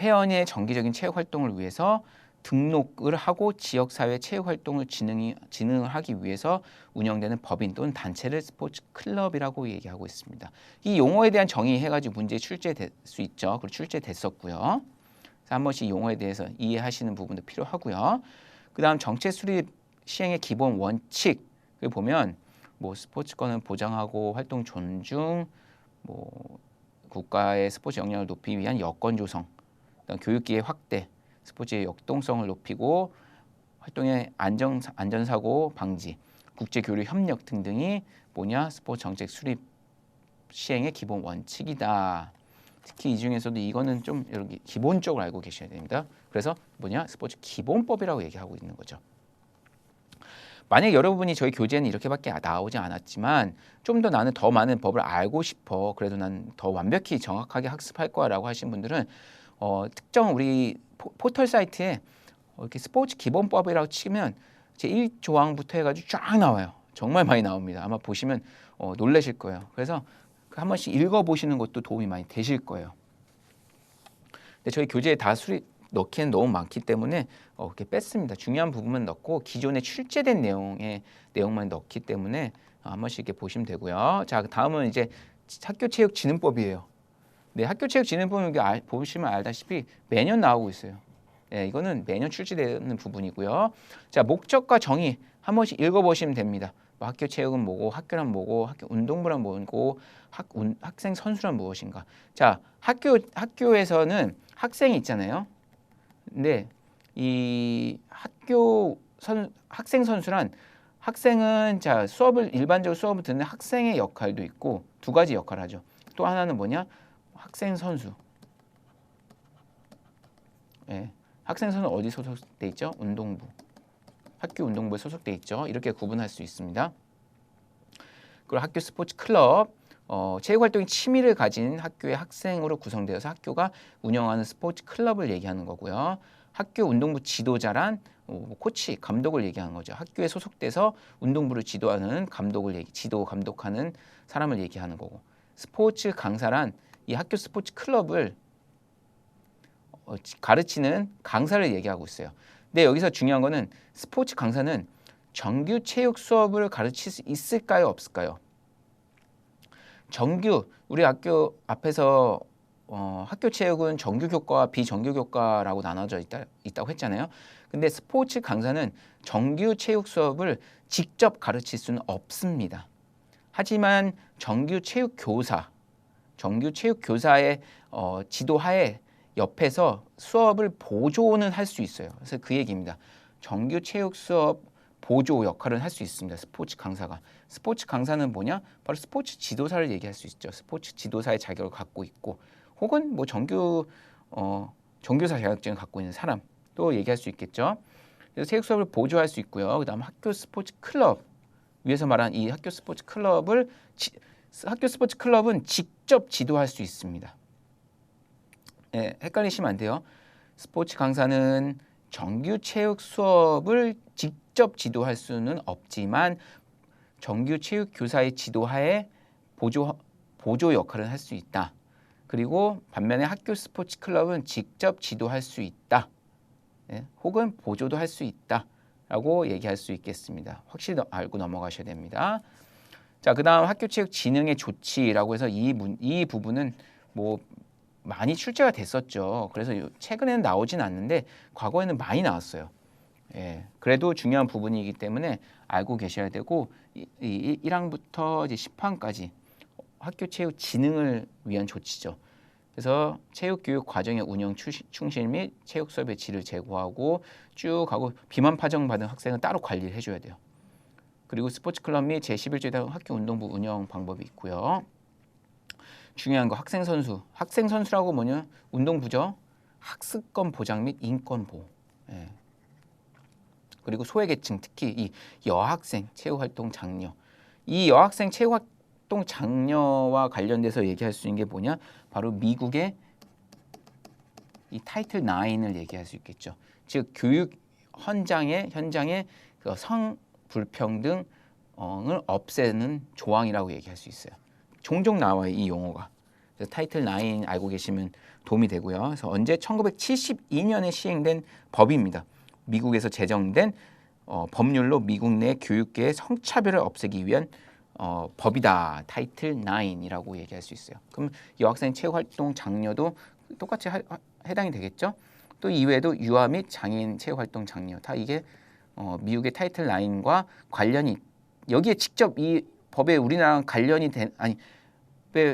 회원의 정기적인 체육 활동을 위해서 등록을 하고 지역사회 체육활동을 진흥을 하기 위해서 운영되는 법인 또는 단체를 스포츠 클럽이라고 얘기하고 있습니다. 이 용어에 대한 정의해가지고 문제에 출제될 수 있죠. 그리고 출제됐었고요. 한 번씩 용어에 대해서 이해하시는 부분도 필요하고요. 그 다음 정책 수립 시행의 기본 원칙을 보면 뭐 스포츠권을 보장하고 활동 존중, 뭐 국가의 스포츠 역량을 높이기 위한 여건 조성, 교육기회 확대, 스포츠의 역동성을 높이고 활동의 안전사고 방지, 국제교류 협력 등등이 뭐냐? 스포츠 정책 수립 시행의 기본 원칙이다. 특히 이 중에서도 이거는 좀 이렇게 기본적으로 알고 계셔야 됩니다. 그래서 뭐냐? 스포츠 기본법이라고 얘기하고 있는 거죠. 만약 여러분이 저희 교재는 이렇게밖에 나오지 않았지만 좀 더 나는 더 많은 법을 알고 싶어. 그래도 난 더 완벽히 정확하게 학습할 거야라고 하신 분들은 특정 우리 포털 사이트에 이렇게 스포츠 기본법이라고 치면 제 1조항부터 해가지고 쫙 나와요. 정말 많이 나옵니다. 아마 보시면 놀라실 거예요. 그래서 한 번씩 읽어보시는 것도 도움이 많이 되실 거예요. 근데 저희 교재에 다 넣기엔 너무 많기 때문에 이렇게 뺐습니다. 중요한 부분만 넣고 기존에 출제된 내용만 넣기 때문에 한 번씩 이렇게 보시면 되고요. 자, 다음은 이제 학교체육진흥법이에요. 네, 학교체육진흥법은 보시면 알다시피 매년 나오고 있어요. 네, 이거는 매년 출제되는 부분이고요. 자, 목적과 정의 한 번씩 읽어보시면 됩니다. 뭐 학교 체육은 뭐고, 학교란 뭐고, 학교 운동부란 뭐고, 학생 선수란 무엇인가. 자, 학교에서는 학생이 있잖아요. 근데 이 학생 선수란 학생은 일반적으로 수업을 듣는 학생의 역할도 있고 두 가지 역할을 하죠. 또 하나는 뭐냐? 학생 선수. 예. 학생 선수는 어디 소속돼 있죠? 운동부. 학교 운동부에 소속돼 있죠. 이렇게 구분할 수 있습니다. 그리고 학교 스포츠 클럽, 체육활동에 취미를 가진 학교의 학생으로 구성되어서 학교가 운영하는 스포츠 클럽을 얘기하는 거고요. 학교 운동부 지도자란 코치, 감독을 얘기하는 거죠. 학교에 소속돼서 운동부를 지도하는 감독하는 사람을 얘기하는 거고, 스포츠 강사란 이 학교 스포츠 클럽을 가르치는 강사를 얘기하고 있어요. 근데 여기서 중요한 거는 스포츠 강사는 정규 체육 수업을 가르칠 수 있을까요, 없을까요? 정규, 우리 학교 앞에서 학교 체육은 정규 교과와 비정규 교과라고 나눠져 있다고 했잖아요. 근데 스포츠 강사는 정규 체육 수업을 직접 가르칠 수는 없습니다. 하지만 정규 체육 교사의 지도하에 옆에서 수업을 보조는 할 수 있어요. 그래서 그 얘기입니다. 정규 체육 수업 보조 역할을 할 수 있습니다. 스포츠 강사가. 스포츠 강사는 뭐냐? 바로 스포츠 지도사를 얘기할 수 있죠. 스포츠 지도사의 자격을 갖고 있고, 혹은 뭐 정교사 자격증을 갖고 있는 사람도 얘기할 수 있겠죠. 그래서 체육 수업을 보조할 수 있고요. 그다음 학교 스포츠 클럽, 위에서 말한 이 학교 스포츠 클럽은 직접 지도할 수 있습니다. 네, 헷갈리시면 안 돼요. 스포츠 강사는 정규 체육 수업을 직접 지도할 수는 없지만 정규 체육 교사의 지도하에 보조 역할을 할 수 있다. 그리고 반면에 학교 스포츠 클럽은 직접 지도할 수 있다. 네, 혹은 보조도 할 수 있다라고 얘기할 수 있겠습니다. 확실히 알고 넘어가셔야 됩니다. 자, 그다음 학교 체육 진흥의 조치라고 해서 이 부분은 뭐 많이 출제가 됐었죠. 그래서 최근에는 나오진 않는데 과거에는 많이 나왔어요. 예, 그래도 중요한 부분이기 때문에 알고 계셔야 되고 1항부터 이제 10항까지 학교 체육 진흥을 위한 조치죠. 그래서 체육교육 과정의 운영 충실 및 체육 수업의 질을 제고하고 쭉 가고 비만 파정 받은 학생은 따로 관리를 해줘야 돼요. 그리고 스포츠 클럽 및 제11제 학교 운동부 운영 방법이 있고요. 중요한 거 학생 선수라고 뭐냐? 운동부죠. 학습권 보장 및 인권 보호. 예. 그리고 소외계층, 특히 이 여학생 체육활동 장려. 이 여학생 체육활동 장려와 관련돼서 얘기할 수 있는 게 뭐냐? 바로 미국의 이 타이틀 9을 얘기할 수 있겠죠. 즉 교육 현장의 그 성 불평등을 없애는 조항이라고 얘기할 수 있어요. 종종 나와요, 이 용어가. 그래서 타이틀 9 알고 계시면 도움이 되고요. 그래서 언제 1972년에 시행된 법입니다. 미국에서 제정된 법률로 미국 내 교육계의 성차별을 없애기 위한 법이다. 타이틀 9이라고 얘기할 수 있어요. 그럼 여학생 체육활동 장려도 똑같이 해당이 되겠죠. 또 이외에도 유아 및 장애인 체육활동 장려 다 이게 미국의 타이틀 9과 관련이 여기에 직접 이 법에 우리나라랑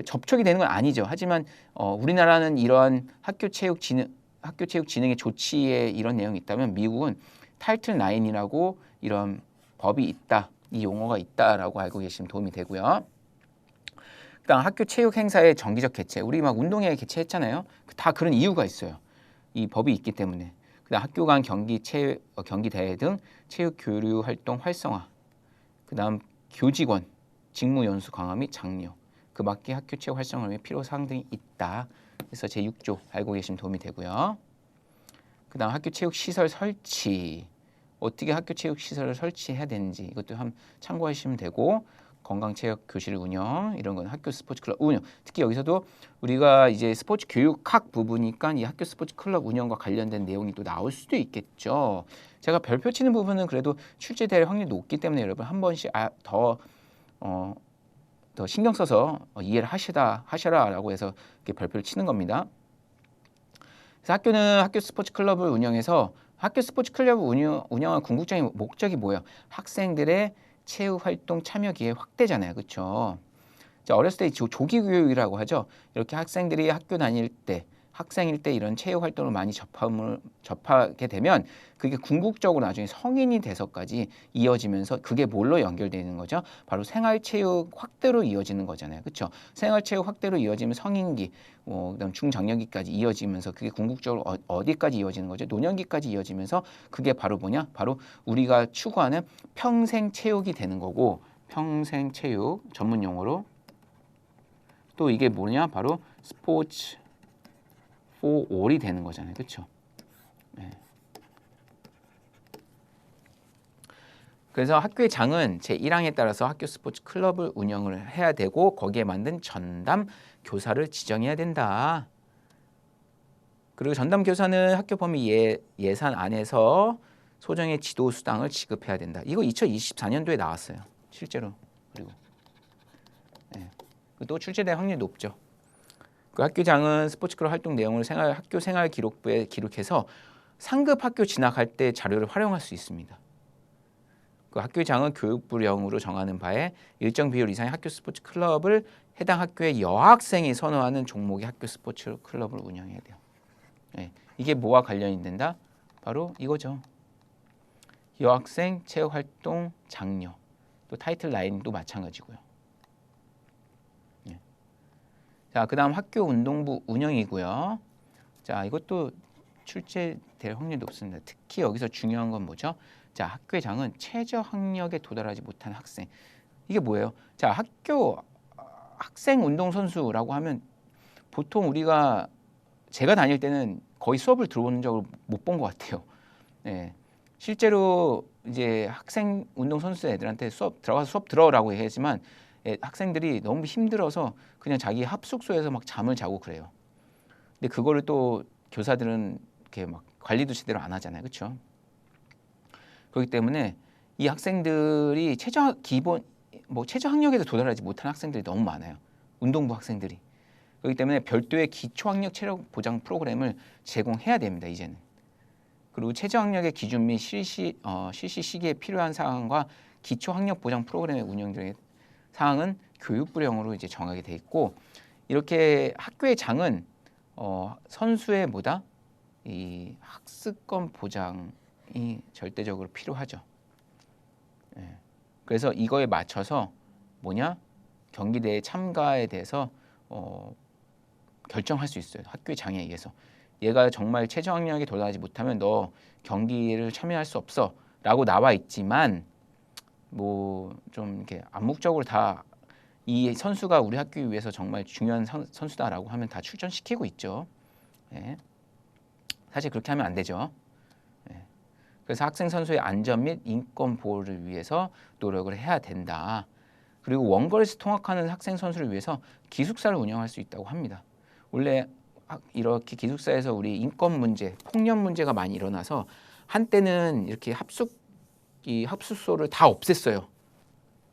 접촉이 되는 건 아니죠. 하지만 우리나라는 이러한 학교 체육 진흥의 조치에 이런 내용이 있다면 미국은 타이틀 9이라고 이런 법이 있다, 이 용어가 있다라고 알고 계시면 도움이 되고요. 그다음 학교 체육 행사의 정기적 개최, 우리 막 운동회 개최했잖아요. 다 그런 이유가 있어요. 이 법이 있기 때문에. 그다음 학교 간 경기 대회 등 체육 교류 활동 활성화. 그다음 교직원 직무 연수 강화 및 장려. 그 밖에 학교 체육 활성화를 위해 필요 사항 등이 있다. 그래서 제6조 알고 계시면 도움이 되고요. 그다음 학교 체육 시설 설치. 어떻게 학교 체육 시설을 설치해야 되는지 이것도 한번 참고하시면 되고, 건강체육 교실 운영 이런 건 학교 스포츠 클럽 운영. 특히 여기서도 우리가 이제 스포츠 교육학 부분이니까 이 학교 스포츠 클럽 운영과 관련된 내용이 또 나올 수도 있겠죠. 제가 별표 치는 부분은 그래도 출제될 확률이 높기 때문에 여러분 한 번씩 더 신경 써서 이해를 하셔라라고 해서 이렇게 별표를 치는 겁니다. 그래서 학교는 학교 스포츠 클럽을 운영해서 학교 스포츠 클럽을 운영한 궁극적인 목적이 뭐예요? 학생들의 체육 활동 참여 기회 확대잖아요, 그렇죠? 어렸을 때 조기 교육이라고 하죠. 이렇게 학생들이 학교 다닐 때 학생일 때 이런 체육 활동을 많이 접하게 되면 그게 궁극적으로 나중에 성인이 돼서까지 이어지면서 그게 뭘로 연결되는 거죠? 바로 생활체육 확대로 이어지는 거잖아요. 그렇죠? 생활체육 확대로 이어지면 성인기, 그다음 중장년기까지 이어지면서 그게 궁극적으로 어디까지 이어지는 거죠? 노년기까지 이어지면서 그게 바로 뭐냐? 바로 우리가 추구하는 평생체육이 되는 거고 평생체육 전문 용어로 또 이게 뭐냐? 바로 스포츠 for all이 되는 거잖아요. 그렇죠? 네. 그래서 학교의 장은 제1항에 따라서 학교 스포츠 클럽을 운영을 해야 되고 거기에 만든 전담 교사를 지정해야 된다. 그리고 전담 교사는 학교 범위 예산 안에서 소정의 지도 수당을 지급해야 된다. 이거 2024년도에 나왔어요. 실제로. 그리고 네. 또 출제될 확률이 높죠. 그 학교장은 스포츠클럽 활동 내용을 학교 생활 기록부에 기록해서 상급 학교 진학할 때 자료를 활용할 수 있습니다. 그 학교장은 교육부령으로 정하는 바에 일정 비율 이상의 학교 스포츠 클럽을 해당 학교의 여학생이 선호하는 종목의 학교 스포츠 클럽을 운영해야 돼요. 네, 이게 뭐와 관련이 된다? 바로 이거죠. 여학생 체육활동 장려, 또 타이틀 라인도 마찬가지고요. 네. 자, 그다음 학교 운동부 운영이고요. 자, 이것도 출제될 확률이 높습니다. 특히 여기서 중요한 건 뭐죠? 자, 학교의 장은 최저 학력에 도달하지 못한 학생. 이게 뭐예요? 자, 학생 운동 선수라고 하면 보통 제가 다닐 때는 거의 수업을 들어본 적을 못 본 것 같아요. 네. 실제로 이제 학생 운동 선수 애들한테 들어가서 수업 들어라고 얘기하지만 학생들이 너무 힘들어서 그냥 자기 합숙소에서 막 잠을 자고 그래요. 근데 그거를 또 교사들은 이렇게 막 관리도 제대로 안 하잖아요. 그렇죠? 그렇기 때문에 이 학생들이 최저 학력에도 도달하지 못한 학생들이 너무 많아요. 운동부 학생들이. 그렇기 때문에 별도의 기초학력 체력 보장 프로그램을 제공해야 됩니다. 이제는. 그리고 최저 학력의 기준 및 실시 시기에 필요한 사항과 기초학력 보장 프로그램의 운영 등의 사항은 교육부령으로 이제 정하게 돼 있고 이렇게 학교의 장은 선수의 이 학습권 보장이 절대적으로 필요하죠. 예. 그래서 이거에 맞춰서 경기대회 참가에 대해서 결정할 수 있어요. 학교의 장에 의해서. 얘가 정말 최저 학력에 도달하지 못하면 너 경기를 참여할 수 없어 라고 나와 있지만 좀 이렇게 암묵적으로 다 이 선수가 우리 학교 위해서 정말 중요한 선수다라고 하면 다 출전시키고 있죠. 예. 사실 그렇게 하면 안 되죠. 예. 그래서 학생 선수의 안전 및 인권 보호를 위해서 노력을 해야 된다. 그리고 원거리에서 통학하는 학생 선수를 위해서 기숙사를 운영할 수 있다고 합니다. 원래 이렇게 기숙사에서 우리 인권 문제, 폭력 문제가 많이 일어나서 한때는 이렇게 합숙소를 다 없앴어요.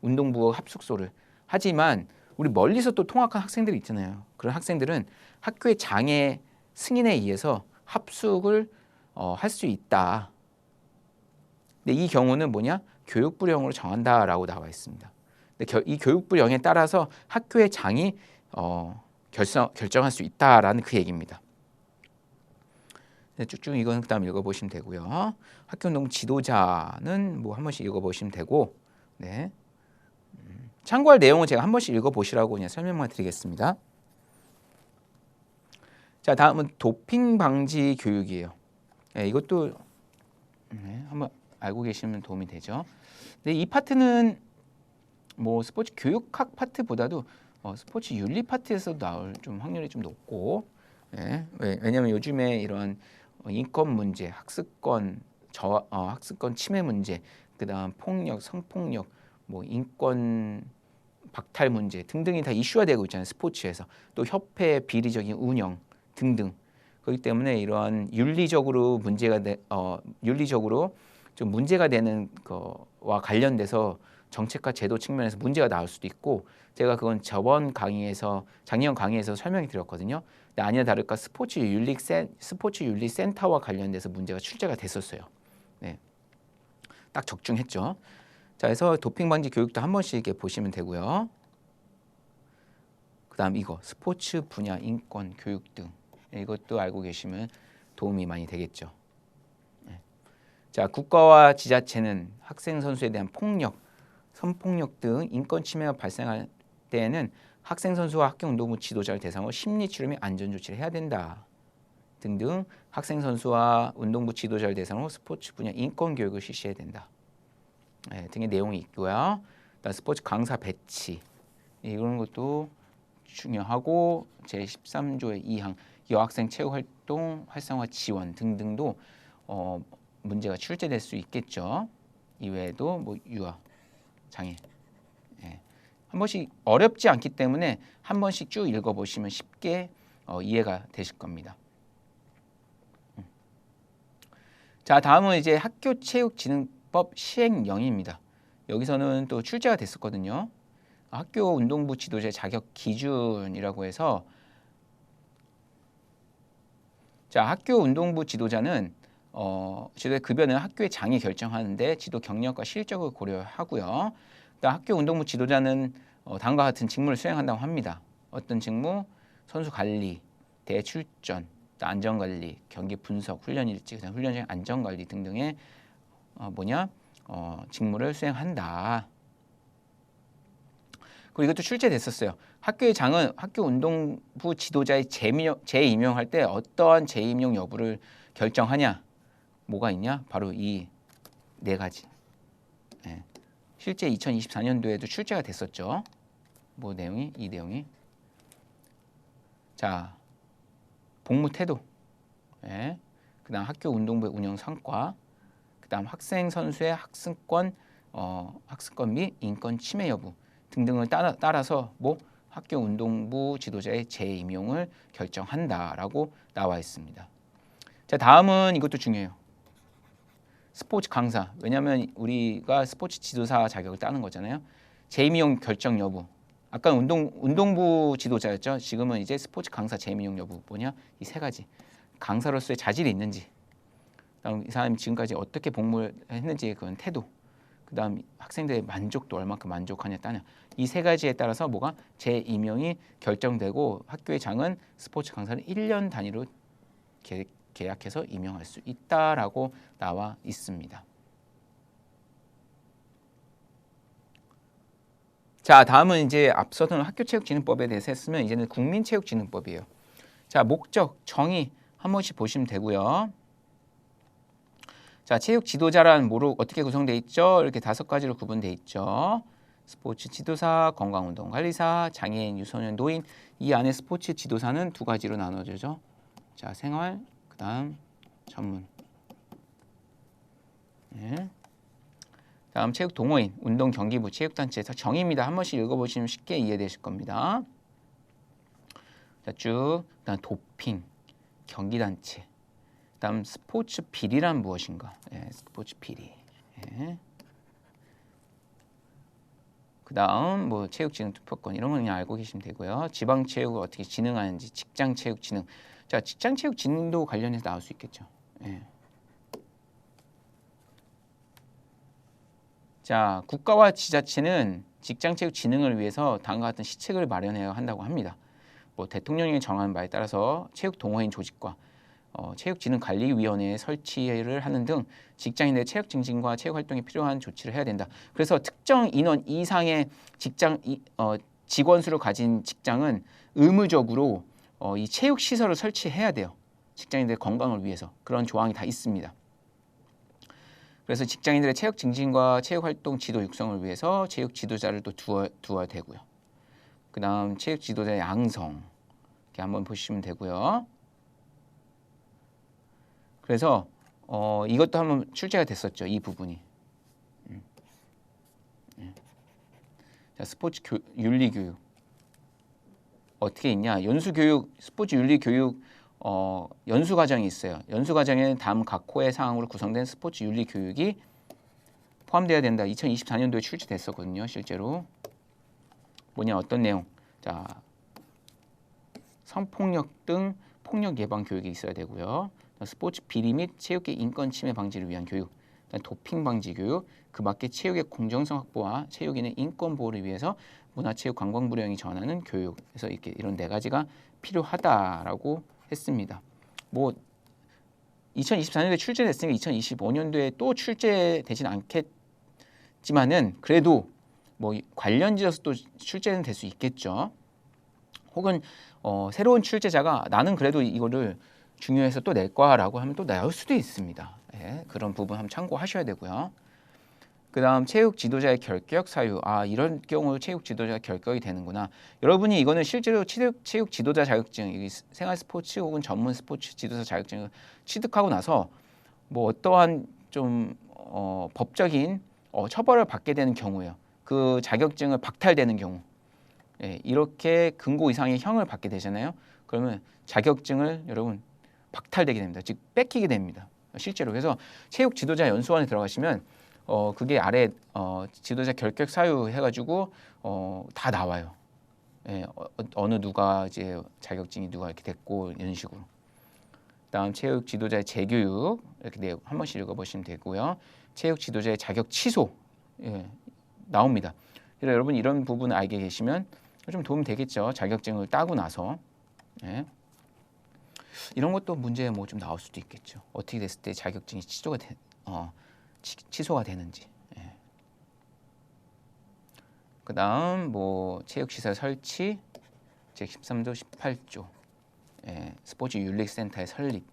운동부 합숙소를. 하지만 우리 멀리서 또 통학한 학생들이 있잖아요. 그런 학생들은 학교의 장애 승인에 의해서 합숙을 할 수 있다. 근데 이 경우는 교육부령으로 정한다라고 나와 있습니다. 근데 이 교육부령에 따라서 학교의 장이 결정할 수 있다라는 그 얘기입니다. 쭉쭉 이건 그다음 읽어보시면 되고요. 학교 운동 지도자는 한 번씩 읽어보시면 되고, 네. 참고할 내용은 제가 한 번씩 읽어보시라고 그냥 설명만 드리겠습니다. 자, 다음은 도핑 방지 교육이에요. 네, 이것도 한번 알고 계시면 도움이 되죠. 근데 이 파트는 스포츠 교육학 파트보다도 스포츠 윤리 파트에서 나올 좀 확률이 좀 높고, 네, 왜냐하면 요즘에 이런 인권 문제, 학습권 침해 문제, 그다음 폭력, 성폭력, 인권 박탈 문제 등등이 다 이슈화 되고 있잖아요. 스포츠에서 또 협회 비리적인 운영 등등. 그렇기 때문에 이러한 윤리적으로 좀 문제가 되는 거와 관련돼서 정책과 제도 측면에서 문제가 나올 수도 있고, 제가 그건 작년 강의에서 설명이 드렸거든요. 근데 아니나 다를까 스포츠 윤리 센터와 관련돼서 문제가 출제가 됐었어요. 네, 딱 적중했죠. 자, 그래서 도핑 방지 교육도 한 번씩 이렇게 보시면 되고요. 그다음 이거 스포츠 분야 인권 교육 등. 이것도 알고 계시면 도움이 많이 되겠죠. 자, 국가와 지자체는 학생 선수에 대한 폭력, 성폭력 등 인권 침해가 발생할 때에는 학생 선수와 학교 운동부 지도자를 대상으로 심리 치료 및 안전 조치를 해야 된다. 등등 학생 선수와 운동부 지도자를 대상으로 스포츠 분야 인권 교육을 실시해야 된다. 등의 내용이 있고요. 스포츠 강사 배치 이런 것도 중요하고 제13조의 2항 여학생 체육 활동 활성화 지원 등등도 문제가 출제될 수 있겠죠. 이외에도 뭐 유아 장애 한 번씩 어렵지 않기 때문에 한 번씩 쭉 읽어보시면 쉽게 이해가 되실 겁니다. 자, 다음은 이제 학교체육진흥법 시행령입니다. 여기서는 또 출제가 됐었거든요. 학교 운동부 지도자의 자격 기준이라고 해서 자, 학교 운동부 지도자는 지도의 급여는 학교의 장이 결정하는데 지도 경력과 실적을 고려하고요. 학교 운동부 지도자는 다음과 같은 직무를 수행한다고 합니다. 어떤 직무? 선수 관리, 대회 출전, 안전관리, 경기 분석, 훈련 일지, 훈련장 안전관리 등등의 직무를 수행한다. 그리고 이것도 출제됐었어요. 학교의 장은 학교 운동부 지도자의 재임용할 때 어떠한 재임용 여부를 결정하냐? 뭐가 있냐? 바로 이 네 가지. 실제 2024년도에도 출제가 됐었죠. 뭐 내용이? 이 내용이. 자, 복무 태도. 그다음 학교 운동부의 운영 성과. 그다음 학생 선수의 학습권 및 인권 침해 여부 등등을 따라서 뭐 학교 운동부 지도자의 재임용을 결정한다라고 나와 있습니다. 자, 다음은 이것도 중요해요. 스포츠 강사. 왜냐하면 우리가 스포츠 지도사 자격을 따는 거잖아요. 재임용 결정 여부. 아까 운동부 지도자였죠. 지금은 이제 스포츠 강사 재임용 여부 뭐냐? 이 세 가지. 강사로서의 자질이 있는지. 그다음 이 사람이 지금까지 어떻게 복무를 했는지 그건 태도. 그다음 학생들의 만족도 얼마큼 만족하냐 따냐. 이 세 가지에 따라서 뭐가 재임용이 결정되고 학교의 장은 스포츠 강사를 1년 단위로 계약해서 임용할 수 있다라고 나와 있습니다. 자, 다음은 이제 앞서던 학교체육진흥법에 대해서 했으면 이제는 국민체육진흥법이에요. 자, 목적, 정의 한 번씩 보시면 되고요. 자, 체육 지도자란 뭐로 어떻게 구성되어 있죠? 이렇게 5가지로 구분되어 있죠. 스포츠 지도사, 건강운동 관리사, 장애인, 유소년, 노인. 이 안에 스포츠 지도사는 2가지로 나눠지죠. 자, 생활, 그다음 전문. 다음 체육 동호인, 운동 경기부, 체육단체에서 정의입니다. 한 번씩 읽어보시면 쉽게 이해되실 겁니다. 자, 쭉. 그다음 도핑, 경기단체. 그다음 스포츠 비리란 무엇인가? 스포츠 비리. 그다음 뭐 체육진흥 투표권 이런 거 그냥 알고 계시면 되고요. 지방체육을 어떻게 진흥하는지, 직장체육진흥. 자, 직장체육진흥도 관련해서 나올 수 있겠죠. 자, 국가와 지자체는 직장체육 진흥을 위해서 다음과 같은 시책을 마련해야 한다고 합니다. 뭐 대통령이 정하는 바에 따라서 체육 동호인 조직과 체육진흥관리위원회 설치를 하는 등 직장인의 체육 증진과 체육 활동에 필요한 조치를 해야 된다. 그래서 특정 인원 이상의 직원 수를 가진 직장은 의무적으로 이 체육 시설을 설치해야 돼요. 직장인들의 건강을 위해서 그런 조항이 다 있습니다. 그래서 직장인들의 체육 증진과 체육 활동 지도 육성을 위해서 체육 지도자를 또 두어야 되고요. 그다음 체육 지도자의 양성 이렇게 한번 보시면 되고요. 그래서 이것도 한번 출제가 됐었죠. 이 부분이. 자, 스포츠 윤리 교육 어떻게 있냐? 연수 교육, 스포츠 윤리 교육 연수 과정이 있어요. 연수 과정에는 다음 각 호의 사항으로 구성된 스포츠 윤리 교육이 포함되어야 된다. 2024년도에 출제됐었거든요. 실제로 뭐냐 어떤 내용? 자, 성폭력 등 폭력 예방 교육이 있어야 되고요. 스포츠 비리 및 체육계 인권 침해 방지를 위한 교육, 도핑 방지 교육, 그 밖에 체육의 공정성 확보와 체육인의 인권 보호를 위해서 문화체육관광부령이 전하는 교육. 그래서 이런 4가지가 필요하다라고 했습니다. 뭐 2024년도에 출제됐으니까 2025년도에 또 출제되진 않겠지만은 그래도 뭐 관련 지어서 또 출제는 될 수 있겠죠. 혹은 새로운 출제자가 나는 그래도 이거를 중요해서 또 낼 거야라고 하면 또 나올 수도 있습니다. 예, 그런 부분 한번 참고하셔야 되고요. 그다음 체육 지도자의 결격 사유. 이런 경우 체육 지도자가 결격이 되는구나. 여러분이 이거는 실제로 체육 지도자 자격증, 생활 스포츠 혹은 전문 스포츠 지도자 자격증을 취득하고 나서 뭐 어떠한 좀 법적인 처벌을 받게 되는 경우예요. 그 자격증을 박탈되는 경우. 예, 이렇게 금고 이상의 형을 받게 되잖아요. 그러면 자격증을 여러분 박탈되게 됩니다. 즉 뺏기게 됩니다. 실제로. 그래서 체육 지도자 연수원에 들어가시면 그게 아래 지도자 결격 사유 해가지고 다 나와요. 예, 어느 누가 이제 자격증이 누가 이렇게 됐고 이런 식으로. 그다음 체육 지도자의 재교육 이렇게 내용 한 번씩 읽어보시면 되고요. 체육 지도자의 자격 취소 나옵니다. 그래서 여러분 이런 부분 알게 계시면 좀 도움 되겠죠. 자격증을 따고 나서 이런 것도 문제 뭐 좀 나올 수도 있겠죠. 어떻게 됐을 때 자격증이 취소가 되는지. 그다음 뭐 체육시설 설치 제13조 18조 스포츠 윤리센터의 설립.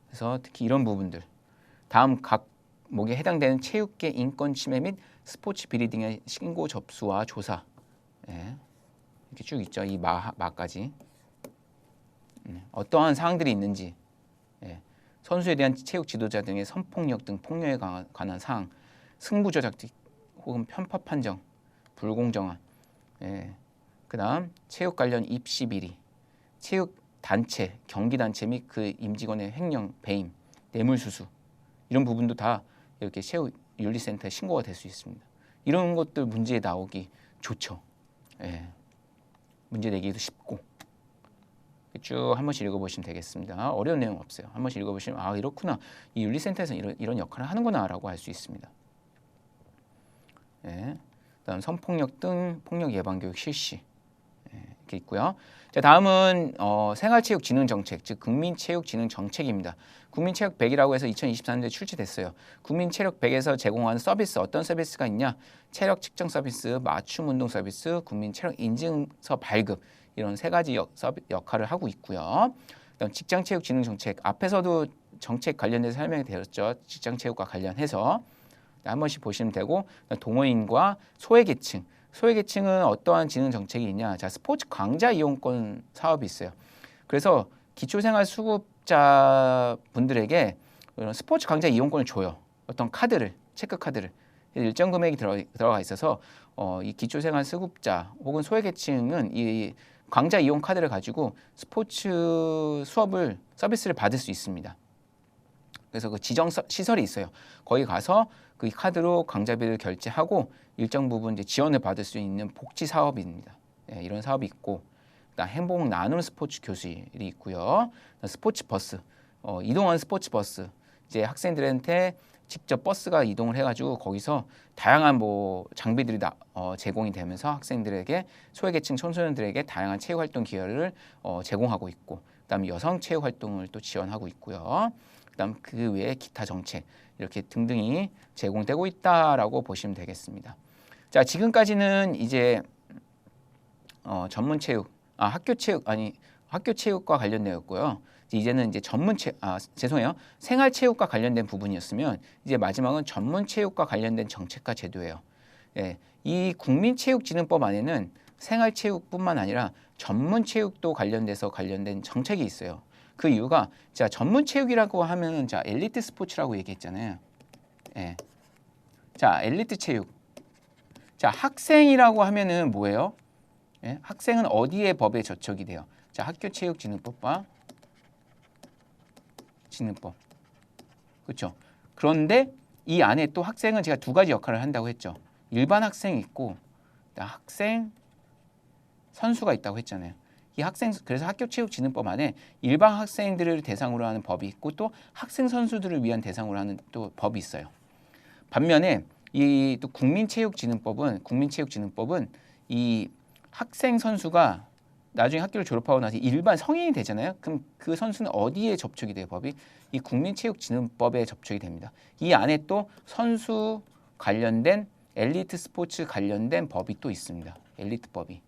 그래서 특히 이런 부분들 다음 각목에 해당되는 체육계 인권 침해 및 스포츠 비리 등의 신고 접수와 조사 이렇게 쭉 있죠. 이 마까지 어떠한 사항들이 있는지 선수에 대한 체육 지도자 등의 성폭력 등 폭력에 관한 사항, 승부 조작 혹은 편파 판정, 불공정한 그다음 체육 관련 입시 비리, 체육 단체, 경기 단체 및 그 임직원의 횡령, 배임, 뇌물수수 이런 부분도 다 이렇게 체육 윤리센터에 신고가 될 수 있습니다. 이런 것들 문제에 나오기 좋죠. 문제 내기도 쉽고 쭉 한 번씩 읽어보시면 되겠습니다. 어려운 내용 없어요. 한 번씩 읽어보시면 이렇구나. 이 윤리센터에서 이런 역할을 하는구나라고 알 수 있습니다. 그다음 성폭력 등 폭력 예방 교육 실시 이렇게 있고요. 자, 다음은 생활체육진흥정책, 즉 국민체육진흥정책입니다. 국민체육 100이라고 해서 2024년도에 출시됐어요. 국민체력 100에서 제공하는 서비스 어떤 서비스가 있냐? 체력 측정 서비스, 맞춤 운동 서비스, 국민체력 인증서 발급 이런 세 가지 역할을 하고 있고요. 그다음 직장체육진흥정책 앞에서도 정책 관련해서 설명이 되었죠. 직장체육과 관련해서 한 번씩 보시면 되고 동호인과 소외계층. 소외계층은 어떠한 진흥 정책이 있냐? 자, 스포츠 강좌 이용권 사업이 있어요. 그래서 기초생활 수급자 분들에게 스포츠 강좌 이용권을 줘요. 어떤 카드를, 체크 카드를 일정 금액이 들어가 있어서 이 기초생활 수급자 혹은 소외계층은 이 강좌 이용 카드를 가지고 스포츠 수업을 서비스를 받을 수 있습니다. 그래서 그 지정 시설이 있어요. 거기 가서 그 카드로 강좌비를 결제하고 일정 부분 이제 지원을 받을 수 있는 복지 사업입니다. 이런 사업이 있고, 그다음 행복 나눔 스포츠 교실이 있고요. 스포츠 버스, 이동하는 스포츠 버스. 이제 학생들한테 직접 버스가 이동을 해가지고 거기서 다양한 뭐 장비들이 제공이 되면서 학생들에게 소외계층 청소년들에게 다양한 체육활동 기회를 제공하고 있고, 그다음 여성 체육활동을 또 지원하고 있고요. 그다음 그 외에 기타 정책 이렇게 등등이 제공되고 있다라고 보시면 되겠습니다. 자, 지금까지는 이제 전문 체육, 학교 체육과 관련되었고요. 이제는 이제 생활 체육과 관련된 부분이었으면 이제 마지막은 전문 체육과 관련된 정책과 제도예요. 이 국민체육진흥법 안에는 생활 체육뿐만 아니라 전문 체육도 관련된 정책이 있어요. 그 이유가 자, 전문 체육이라고 하면은 자, 엘리트 스포츠라고 얘기했잖아요. 자, 엘리트 체육. 자, 학생이라고 하면은 뭐예요? 학생은 어디에 법에 저촉이 돼요? 자, 학교체육진흥법과 진흥법. 그렇죠? 그런데 이 안에 또 학생은 제가 두 가지 역할을 한다고 했죠. 일반 학생이 있고 학생 선수가 있다고 했잖아요. 그래서 학교체육진흥법 안에 일반 학생들을 대상으로 하는 법이 있고 또 학생 선수들을 위한 대상으로 하는 또 법이 있어요. 반면에 이 또 국민체육진흥법은 이 학생 선수가 나중에 학교를 졸업하고 나서 일반 성인이 되잖아요. 그럼 그 선수는 어디에 접촉이 돼요? 법이 이 국민체육진흥법에 접촉이 됩니다. 이 안에 또 선수 관련된 엘리트 스포츠 관련된 법이 또 있습니다. 엘리트법이.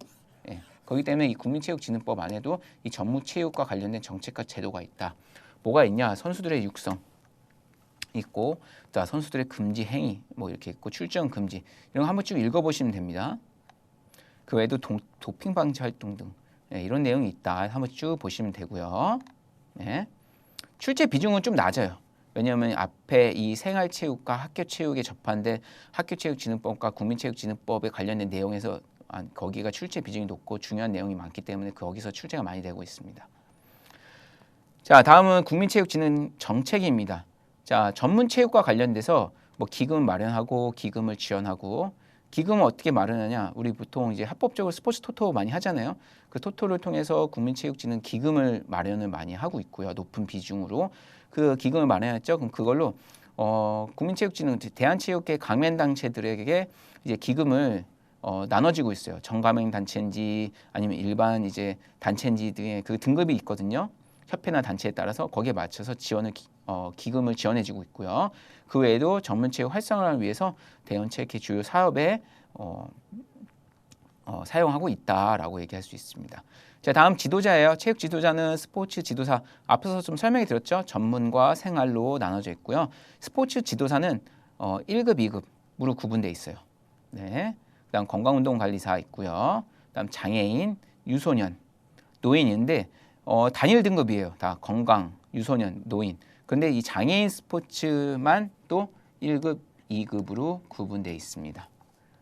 예. 그렇기 때문에 이 국민체육진흥법 안에도 이 전무체육과 관련된 정책과 제도가 있다. 뭐가 있냐? 선수들의 육성 있고, 자 선수들의 금지 행위 뭐 이렇게 있고, 출전 금지 이런 거 한번 쭉 읽어보시면 됩니다. 그 외에도 도핑 방지 활동 등 이런 내용이 있다. 한번 쭉 보시면 되고요. 네. 출제 비중은 좀 낮아요. 왜냐하면 앞에 이 생활체육과 학교체육에 접한데 학교체육진흥법과 국민체육진흥법에 관련된 내용에서 거기가 출제 비중이 높고 중요한 내용이 많기 때문에 거기서 출제가 많이 되고 있습니다. 자, 다음은 국민체육진흥 정책입니다. 자, 전문체육과 관련돼서 뭐 기금을 마련하고 기금을 지원하고, 기금을 어떻게 마련하냐? 우리 보통 이제 합법적으로 스포츠 토토 많이 하잖아요. 그 토토를 통해서 국민체육진흥 기금을 마련을 많이 하고 있고요. 높은 비중으로 그 기금을 마련했죠. 그럼 그걸로 국민체육진흥 대한체육회 가맹 단체들에게 이제 기금을 나눠지고 있어요. 정가맹 단체인지 아니면 일반 이제 단체인지 등의 그 등급이 있거든요. 협회나 단체에 따라서 거기에 맞춰서 기금을 지원해주고 있고요. 그 외에도 전문체육 활성화를 위해서 대형체육회 주요 사업에 사용하고 있다라고 얘기할 수 있습니다. 자, 다음 지도자예요. 체육 지도자는 스포츠 지도사, 앞에서 좀 설명이 드렸죠. 전문과 생활로 나눠져 있고요. 스포츠 지도사는 1급, 2급으로 구분되어 있어요. 네. 그다음 건강운동관리사 있고요. 그다음 장애인, 유소년, 노인인데 단일 등급이에요. 다 건강, 유소년, 노인. 그런데 이 장애인 스포츠만 또 1급, 2급으로 구분되어 있습니다.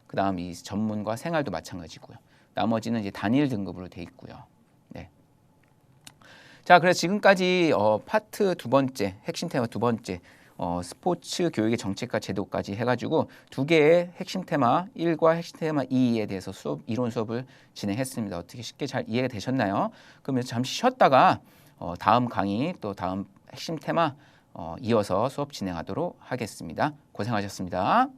그 다음 이 전문과 생활도 마찬가지고요. 나머지는 이제 단일 등급으로 되어 있고요. 네. 자, 그래서 지금까지 파트 두 번째, 핵심 테마 두 번째, 스포츠 교육의 정책과 제도까지 해가지고 두 개의 핵심 테마 1과 핵심 테마 2에 대해서 이론 수업을 진행했습니다. 어떻게 쉽게 잘 이해가 되셨나요? 그러면 잠시 쉬었다가 다음 강의 또 다음 핵심 테마 이어서 수업 진행하도록 하겠습니다. 고생하셨습니다.